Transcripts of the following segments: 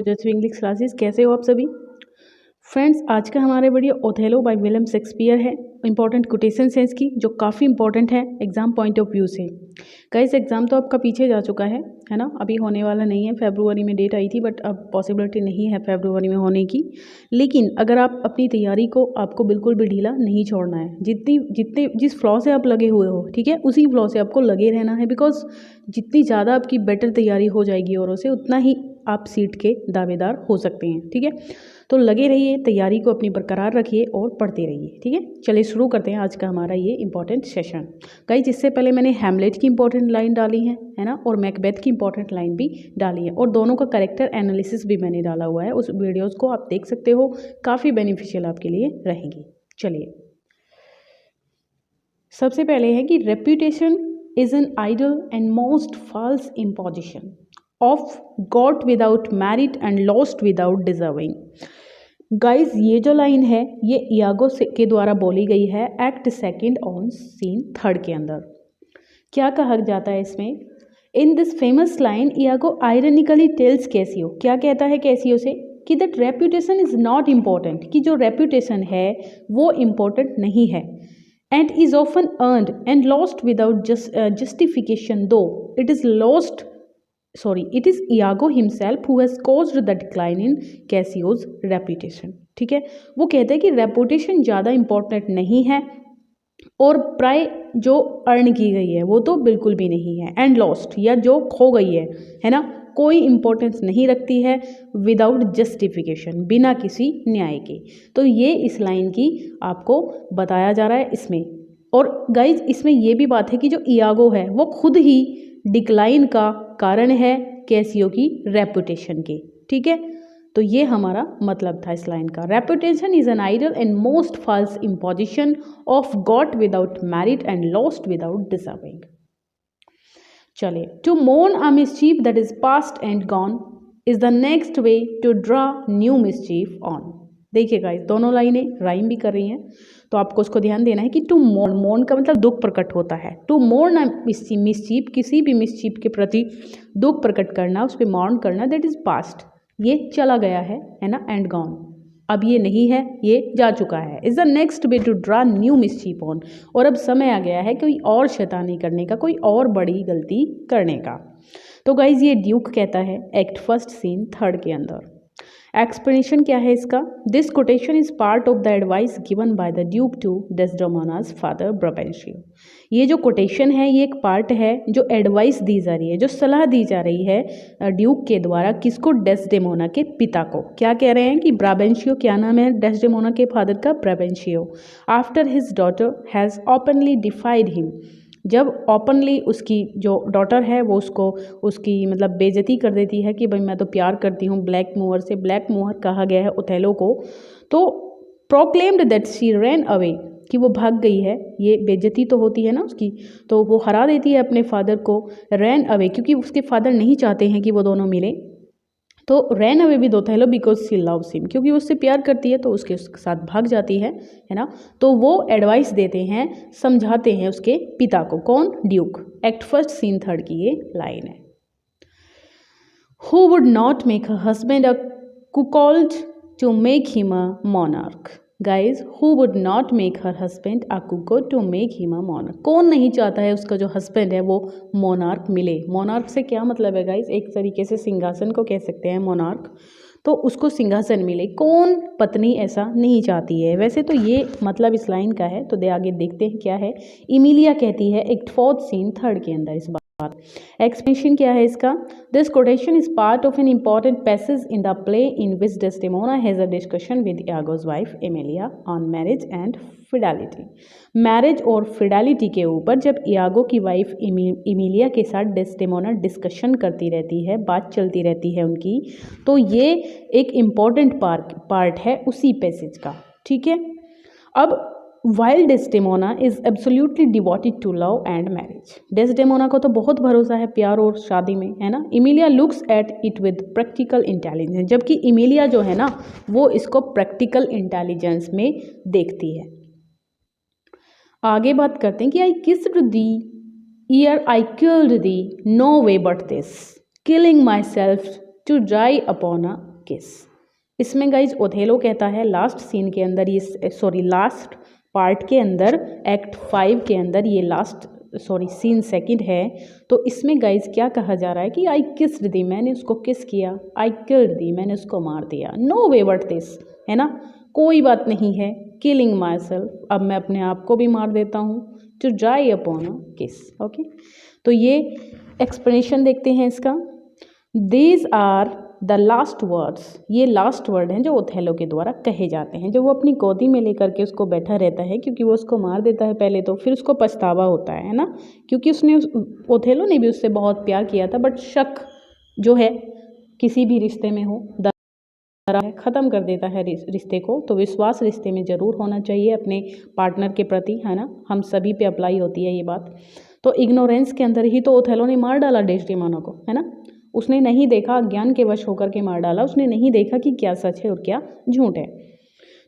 Just English classes, कैसे हो आप सभी फ्रेंड्स। आज का हमारे video Othello by William Shakespeare है। इंपॉर्टेंट कोटेशंस हैं इसकी जो काफ़ी इंपॉर्टेंट है एग्जाम पॉइंट ऑफ व्यू से। गाइस एग्जाम तो आपका पीछे जा चुका है ना, अभी होने वाला नहीं है। फरवरी में डेट आई थी बट अब पॉसिबिलिटी नहीं है फरवरी में होने की। लेकिन अगर आप अपनी तैयारी को आपको बिल्कुल भी ढीला नहीं छोड़ना है। जिस फ्लॉ से आप लगे हुए हो, ठीक है, उसी फ्लॉ से आपको लगे रहना है। बिकॉज जितनी ज़्यादा आपकी बेटर तैयारी हो जाएगी औरों से, उतना ही आप सीट के दावेदार हो सकते हैं। ठीक है, तो लगे रहिए, तैयारी को अपनी बरकरार रखिए और पढ़ते रहिए। ठीक है, चलिए शुरू करते हैं आज का हमारा ये इंपॉर्टेंट सेशन। गाइस इससे पहले मैंने हैमलेट की इंपॉर्टेंट लाइन डाली है ना, और मैकबेथ की इंपॉर्टेंट लाइन भी डाली है, और दोनों का करेक्टर एनालिसिस भी मैंने डाला हुआ है। उस वीडियोज़ को आप देख सकते हो, काफ़ी बेनिफिशियल आपके लिए रहेंगी। चलिए, सबसे पहले है कि reputation is an idle and most false imposition of got without merit and lost without deserving. Guys ये जो लाइन है ये इयागो के द्वारा बोली गई है act second on scene third के अंदर। क्या कहा जाता है इसमें? In this famous line Iago ironically tells Cassio, क्या कहता है कैसियो से कि that reputation is not important, कि जो रेप्यूटेशन है वो इम्पॉर्टेंट नहीं है, and is often earned and lost without justification, though it is lost it is Iago himself who has caused the decline in Cassio's reputation। ठीक है, वो कहते हैं कि रेपुटेशन ज़्यादा इम्पोर्टेंट नहीं है और प्राय जो अर्न की गई है वो तो बिल्कुल भी नहीं है, एंड लॉस्ट या जो खो गई है ना, कोई इम्पोर्टेंस नहीं रखती है विदाउट जस्टिफिकेशन, बिना किसी न्याय के। तो ये इस लाइन की आपको बताया जा रहा है इसमें। और गाइज इसमें ये भी बात है कि जो इयागो है वो खुद ही डिक्लाइन का कारण है कैसियो की रेपुटेशन के। ठीक है, तो ये हमारा मतलब था इस लाइन का। Reputation is an idle and most false imposition of got without merit and lost without deserving. चलिए, to mourn a mischief that is past and gone is the next way to draw new mischief on. देखिएगा दोनों लाइनें rhyme भी कर रही हैं, तो आपको उसको ध्यान देना है कि टू मोर्न, मोर्न का मतलब दुख प्रकट होता है। टू मोर्न मिसचीफ, किसी भी मिसचीफ के प्रति दुख प्रकट करना, उस पर मॉर्न करना, दैट इज पास्ट, ये चला गया है ना, एंड गॉन, अब ये नहीं है, ये जा चुका है। Is the next way to draw new mischief on, और अब समय आ गया है कोई और शैतानी करने का, कोई और बड़ी गलती करने का। तो गाइज ये ड्यूक कहता है एक्ट फर्स्ट सीन थर्ड के अंदर। एक्सप्लेनेशन क्या है इसका? This quotation is part of the advice given by the duke to Desdemona's father Brabantio. ये जो कोटेशन है ये एक पार्ट है जो एडवाइस दी जा रही है, जो सलाह दी जा रही है ड्यूक के द्वारा, किसको? डेस्डेमोना के पिता को। क्या कह रहे हैं कि ब्राबेंशियो, क्या नाम है डेस्डेमोना के फादर का? Brabantio. After his daughter has openly defied him, जब ओपनली उसकी जो डॉटर है वो उसको उसकी मतलब बेइज्जती कर देती है कि भाई मैं तो प्यार करती हूँ ब्लैक मूवर से, ब्लैक मूवर कहा गया है ओथेलो को, तो proclaimed that she ran away, कि वो भाग गई है, ये बेइज्जती तो होती है ना उसकी, तो वो हरा देती है अपने फादर को, रैन अवे, क्योंकि उसके फादर नहीं चाहते हैं कि वो दोनों मिले। तो ran away with Othello because she loves him, क्योंकि उससे प्यार करती है तो उसके साथ भाग जाती है ना। तो वो एडवाइस देते हैं, समझाते हैं उसके पिता को। कौन? Duke. Act first scene third की ये लाइन है। Who would not make her husband a cuckold to make him a monarch. Guys, who would not make her husband a कुको to make him a monarch. कौन नहीं चाहता है उसका जो हस्बैंड है वो मोनार्क मिले। मोनार्क से क्या मतलब है गाइज? एक तरीके से सिंहासन को कह सकते हैं मोनार्क, तो उसको सिंहासन मिले। कौन पत्नी ऐसा नहीं चाहती है? वैसे तो ये मतलब इस लाइन का है, तो दे आगे देखते हैं क्या है। इमिलिया कहती है एक्ट फोर्थ सीन थर्ड के अंदर इस बात। एक्सप्लेनेशन क्या है इसका? This quotation is part of an important passage in the play in which Desdemona has a discussion with Iago's wife Emilia on marriage and fidelity. Marriage और fidelity के ऊपर जब इयागो की वाइफ इमिलिया के साथ डेस्डेमोना डिस्कशन करती रहती है, बात चलती रहती है उनकी, तो ये एक इम्पॉर्टेंट पार्ट है उसी पैसेज का। ठीक है, अब while Desdemona is absolutely devoted to love and marriage, Desdemona को तो बहुत भरोसा है प्यार और शादी में, है ना। Emilia looks at it with practical intelligence, जबकि इमिलिया जो है ना वो इसको प्रैक्टिकल इंटेलिजेंस में देखती है। आगे बात करते हैं कि I kissed thee ere I killed thee no way but this, killing myself to die upon a kiss. इसमें गाइज ओथेलो कहता है लास्ट सीन के अंदर, ये लास्ट पार्ट के अंदर, एक्ट 5 के अंदर, ये लास्ट सीन सेकंड है। तो इसमें गाइज क्या कहा जा रहा है कि आई किस्ड दी, मैंने उसको किस किया, आई किल्ड दी, मैंने उसको मार दिया, नो वे बट दिस, है ना, कोई बात नहीं है, किलिंग माई सेल्फ, अब मैं अपने आप को भी मार देता हूँ, टू ड्राई अपॉन अ किस। ओके, तो ये एक्सप्लेनेशन देखते हैं इसका। These are the last words, ये लास्ट वर्ड हैं जो ओथेलो के द्वारा कहे जाते हैं, जो वो अपनी गोदी में लेकर के उसको बैठा रहता है, क्योंकि वो उसको मार देता है पहले, तो फिर उसको पछतावा होता है ना, क्योंकि ओथेलो ने भी उससे बहुत प्यार किया था, बट शक जो है किसी भी रिश्ते में हो ख़त्म कर देता है रिश्ते को। तो विश्वास रिश्ते में ज़रूर होना चाहिए अपने पार्टनर के प्रति, है ना, हम सभी पे अप्लाई होती है ये बात। तो इग्नोरेंस के अंदर ही तो ओथेलो ने मार डाला डेस्डेमोना को, है ना, उसने नहीं देखा, अज्ञान के वश होकर के मार डाला, उसने नहीं देखा कि क्या सच है और क्या झूठ है।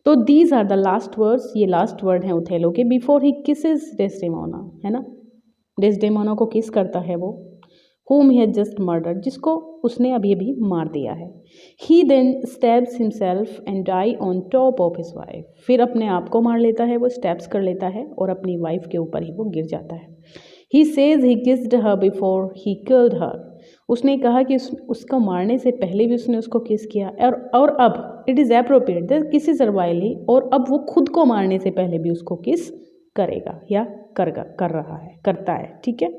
तो these are the last words, ये लास्ट वर्ड हैं ओथेलो के, बिफोर ही किसेस डेस्डेमोना, है ना, डेस्डेमोना को किस करता है वो, whom he had just murdered, जिसको उसने अभी मार दिया है। He then stabs himself and die on top of his wife, फिर अपने आप को मार लेता है, वो स्टैब्स कर लेता है और अपनी वाइफ के ऊपर ही वो गिर जाता है। He says he kissed her before he killed her, उसने कहा कि उसको मारने से पहले भी उसने उसको किस किया, और अब it is appropriate that kisses are wily, और अब वो खुद को मारने से पहले भी उसको किस करेगा या करता है, ठीक है।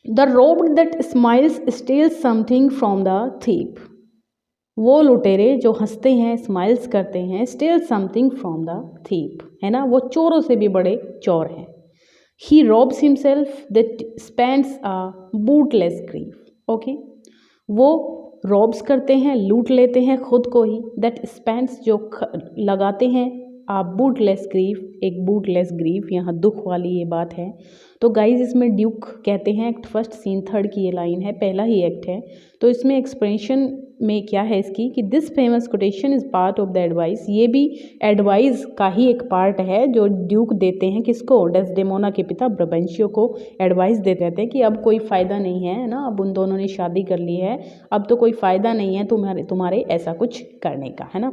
The rogue that smiles steals something from the thief, वो लुटेरे जो हंसते हैं, स्माइल्स करते हैं, steals something from the thief, है ना, वो चोरों से भी बड़े चोर हैं। He robs himself that spends a bootless grief, okay, वो रॉब्स करते हैं, लूट लेते हैं खुद को ही, that spends जो लगाते हैं, आ बूटलेस ग्रीफ, एक बूटलेस ग्रीफ, यहाँ दुख वाली ये बात है। तो गाइज इसमें ड्यूक कहते हैं, एक्ट 1 सीन 3 की ये लाइन है, पहला ही एक्ट है। तो इसमें एक्सप्रेशन में क्या है इसकी कि this famous quotation is part of the advice, ये भी एडवाइस का ही एक पार्ट है जो ड्यूक देते हैं किसको, डेस्डेमोना के पिता ब्राबेंशियो को एडवाइस देते रहते हैं कि अब कोई फ़ायदा नहीं है ना, अब उन दोनों ने शादी कर ली है, अब तो कोई फ़ायदा नहीं है तुम्हारे ऐसा कुछ करने का, है ना।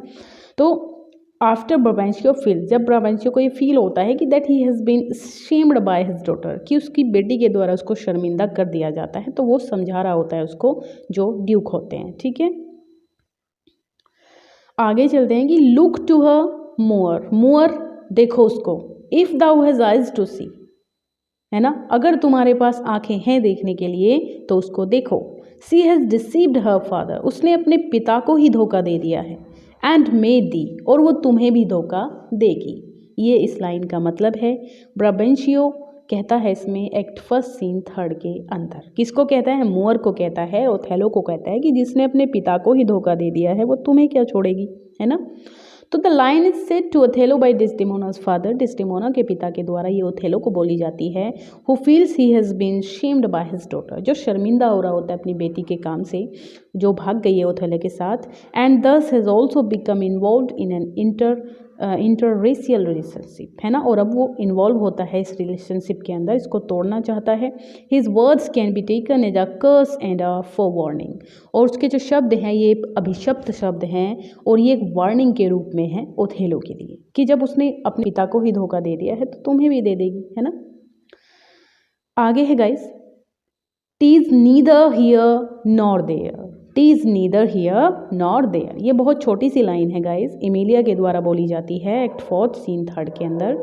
तो आफ्टर ब्राबेंशियो फील, जब ब्राबेंशियो को ये फील होता है कि that he has been shamed by his daughter, कि उसकी बेटी के द्वारा उसको शर्मिंदा कर दिया जाता है, तो वो समझा रहा होता है उसको, जो ड्यूक होते हैं, ठीक है। आगे चलते हैं कि लुक टू हर मोअर, देखो उसको, if thou has eyes to see, है ना, अगर तुम्हारे पास आंखें हैं देखने के लिए तो उसको देखो। सी हैज़ डिसीव्ड हर फादर, उसने अपने पिता को ही धोखा दे दिया है, एंड मे दी, और वो तुम्हें भी धोखा देगी। ये इस लाइन का मतलब है। ब्राबेंशियो कहता है इसमें एक्ट 1 सीन 3 के अंदर, किसको कहता है, मोअर को कहता है, ओथेलो को कहता है कि जिसने अपने पिता को ही धोखा दे दिया है वो तुम्हें क्या छोड़ेगी, है ना। तो the line is said to Othello by Desdemona's father, Desdemona के पिता के द्वारा ये ओथेलो को बोली जाती है। Who feels he has been shamed by his daughter, जो शर्मिंदा हो रहा होता है अपनी बेटी के काम से, जो भाग गई है ओथेलो के साथ, and this has also become involve in an interracial relationship, है ना, और अब वो इन्वॉल्व होता है इस रिलेशनशिप के अंदर, इसको तोड़ना चाहता है। His words can be taken as a curse and a forewarning, और उसके जो शब्द हैं ये अभिशप्त शब्द हैं और ये एक वार्निंग के रूप में है ओथेलो के लिए, कि जब उसने अपने पिता को ही धोखा दे दिया है तो तुम्हें भी दे देगी, है ना। आगे है guys, tease neither here nor there, tease neither here nor there, ये बहुत छोटी सी लाइन है गाइस, एमिलिया के द्वारा बोली जाती है एक्ट 4 सीन 3 के अंदर।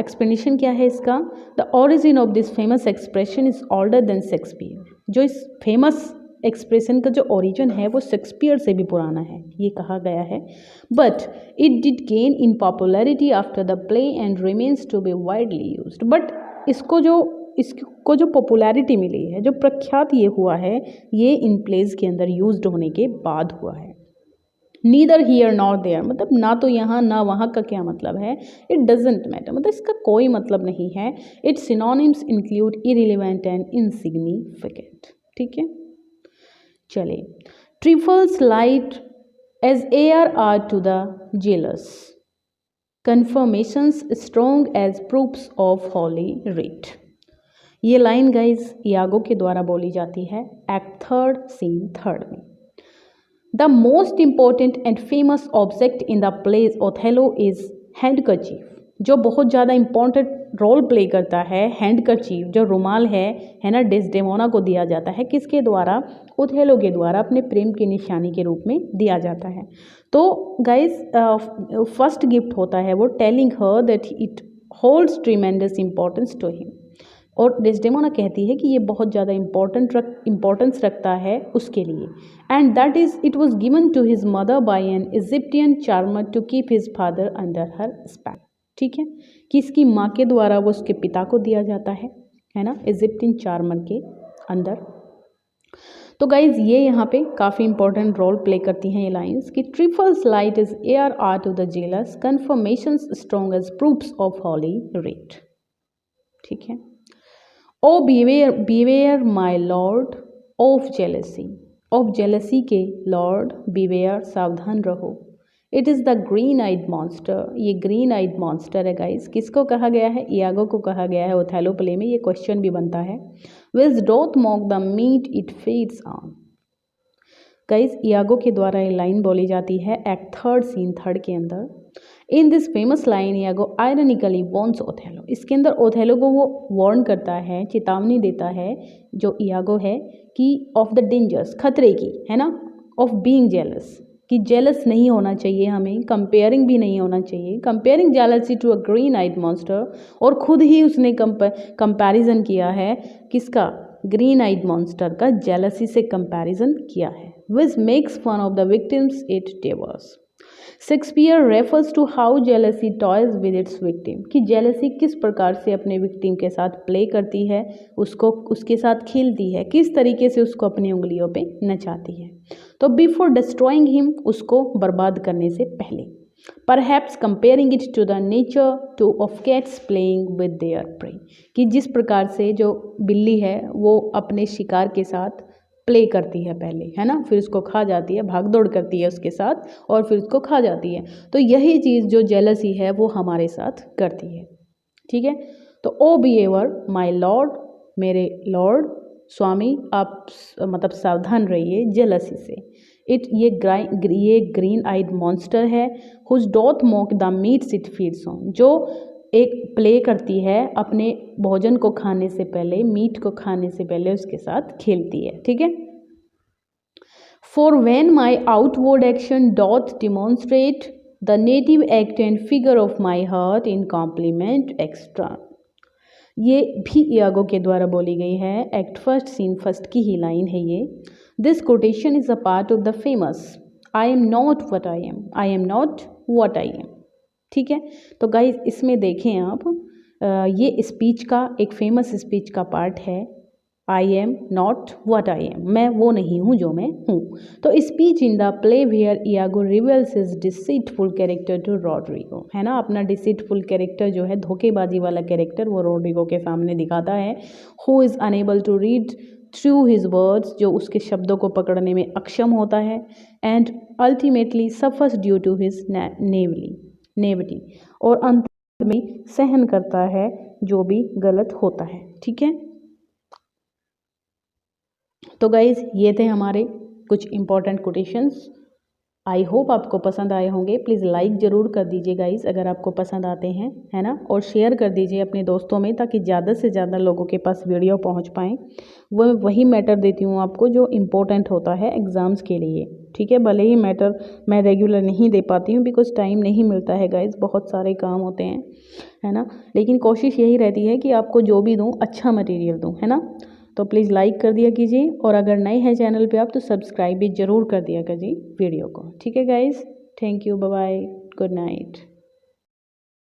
एक्सप्लेनेशन क्या है इसका, the origin of this famous expression is older than Shakespeare, जो इस फेमस एक्सप्रेशन का जो ओरिजिन है वो शेक्सपियर से भी पुराना है, ये कहा गया है। But it did gain in popularity after the play and remains to be widely used, but इसको जो पॉपुलैरिटी मिली है, जो प्रख्यात ये हुआ है, ये इन प्लेज के अंदर यूज्ड होने के बाद हुआ है। नीदर हियर नॉर देयर, मतलब ना तो यहाँ ना वहाँ का क्या मतलब है, इट डजेंट मैटर, मतलब इसका कोई मतलब नहीं है। Its synonyms include irrelevant and insignificant, ठीक है। चलिए, trifles light as air are to the jealous, confirmations strong as proofs of holy writ, ये लाइन गाइज यागो के द्वारा बोली जाती है एक्ट 3 सीन 3 में। The most important and famous object in the place Othello is handkerchief. जो बहुत ज़्यादा इम्पॉर्टेंट रोल प्ले करता है हैंडकरचीफ, जो रुमाल है ना, डेस्डेमोना को दिया जाता है किसके द्वारा? ओथेलो के द्वारा, अपने प्रेम की निशानी के रूप में दिया जाता है। तो गाइज फर्स्ट गिफ्ट होता है वो telling her that it holds tremendous importance to him. और डेस्डेमोना कहती है कि ये बहुत ज़्यादा इम्पोर्टेंस रखता है उसके लिए। And that is it was given to his mother by an Egyptian charmer to keep his father under her spell. ठीक है, कि इसकी माँ के द्वारा वो उसके पिता को दिया जाता है ना, इजिप्टियन चार्मर के अंदर। तो गाइज ये यहाँ पे काफ़ी इंपॉर्टेंट रोल प्ले करती हैं ये लाइन्स कि trifles light as air are to the jealous confirmations strong as proofs of holy writ. ठीक है, O beware my lord of jealousy के लॉर्ड, बीवेयर सावधान रहो। It is the green eyed monster, ये ग्रीन आइड मॉन्स्टर है guys. किसको कहा गया है? इयागो को कहा गया है ओथेलो प्ले में। ये क्वेश्चन भी बनता है, which doth mock the meat it feeds on. Guys Iago के द्वारा ये लाइन बोली जाती है एक्ट थर्ड सीन थर्ड के अंदर। इन this famous line Iago ironically warns Othello. इसके अंदर ओथेलो को वो वार्न करता है, चेतावनी देता है जो इयागो है कि ऑफ द डेंजर्स, खतरे की, है ना, ऑफ बीइंग जेलस, कि जेलस नहीं होना चाहिए हमें, कंपेयरिंग भी नहीं होना चाहिए, comparing jealousy to a green eyed monster. और खुद ही उसने कंपैरिजन किया है किसका? ग्रीन आइड मॉन्स्टर का जेलसी से कंपैरिजन किया है। Which makes fun of the victims it devours. Shakespeare refers to how jealousy toys with its victim, कि जेलसी किस प्रकार से अपने विक्टिम के साथ प्ले करती है, उसको उसके साथ खेलती है, किस तरीके से उसको अपनी उंगलियों पे नचाती है। तो बिफोर डिस्ट्रॉइंग हिम, उसको बर्बाद करने से पहले। Perhaps comparing it to the nature to of cats playing with their prey, कि जिस प्रकार से जो बिल्ली है वो अपने शिकार के साथ प्ले करती है पहले, है ना, फिर उसको खा जाती है, भाग दौड़ करती है उसके साथ और फिर उसको खा जाती है। तो यही चीज़ जो जेलसी है वो हमारे साथ करती है। ठीक है, तो O beware my lord, मेरे लॉर्ड स्वामी, आप मतलब सावधान रहिए जेलसी से। इट ये ग्रीन आइड मॉन्स्टर है, whose doth mock the meats it feeds on, जो एक प्ले करती है अपने भोजन को खाने से पहले, मीट को खाने से पहले उसके साथ खेलती है। ठीक है, for when my outward action doth demonstrate the native act and figure of my heart in compliment extra. ये भी इयागो के द्वारा बोली गई है, एक्ट फर्स्ट सीन फर्स्ट की ही लाइन है ये। This quotation is a part of the famous I am not what I M, I am not what I M. ठीक है, तो गाइज इसमें देखें आप, ये स्पीच का एक फेमस स्पीच का पार्ट है, I am not what I am, मैं वो नहीं हूँ जो मैं हूँ। तो speech in the play where Iago reveals his deceitful character to Roderigo, है ना, अपना डिसीटफुल कैरेक्टर जो है, धोखेबाजी वाला कैरेक्टर, वो रॉड्रिगो के सामने दिखाता है। Who is unable to read through his words, जो उसके शब्दों को पकड़ने में अक्षम होता है। And ultimately suffers due to his naivety, और अंत में सहन करता है जो भी गलत होता है। ठीक है, तो गाइज ये थे हमारे कुछ इंपॉर्टेंट कोटेशंस। आई होप आपको पसंद आए होंगे। प्लीज़ लाइक ज़रूर कर दीजिए गाइज अगर आपको पसंद आते हैं, है ना, और शेयर कर दीजिए अपने दोस्तों में, ताकि ज़्यादा से ज़्यादा लोगों के पास वीडियो पहुंच पाएँ। वही मैटर देती हूँ आपको जो इम्पोर्टेंट होता है एग्ज़ाम्स के लिए। ठीक है, भले ही मैटर मैं रेगुलर नहीं दे पाती हूँ, बिकॉज टाइम नहीं मिलता है गाइज, बहुत सारे काम होते हैं, है ना, लेकिन कोशिश यही रहती है कि आपको जो भी दूँ अच्छा मटेरियल दूँ, है ना। तो प्लीज़ लाइक कर दिया कीजिए, और अगर नए हैं चैनल पे आप तो सब्सक्राइब भी ज़रूर कर दिया कीजिए वीडियो को। ठीक है guys, thank you, bye bye, good night.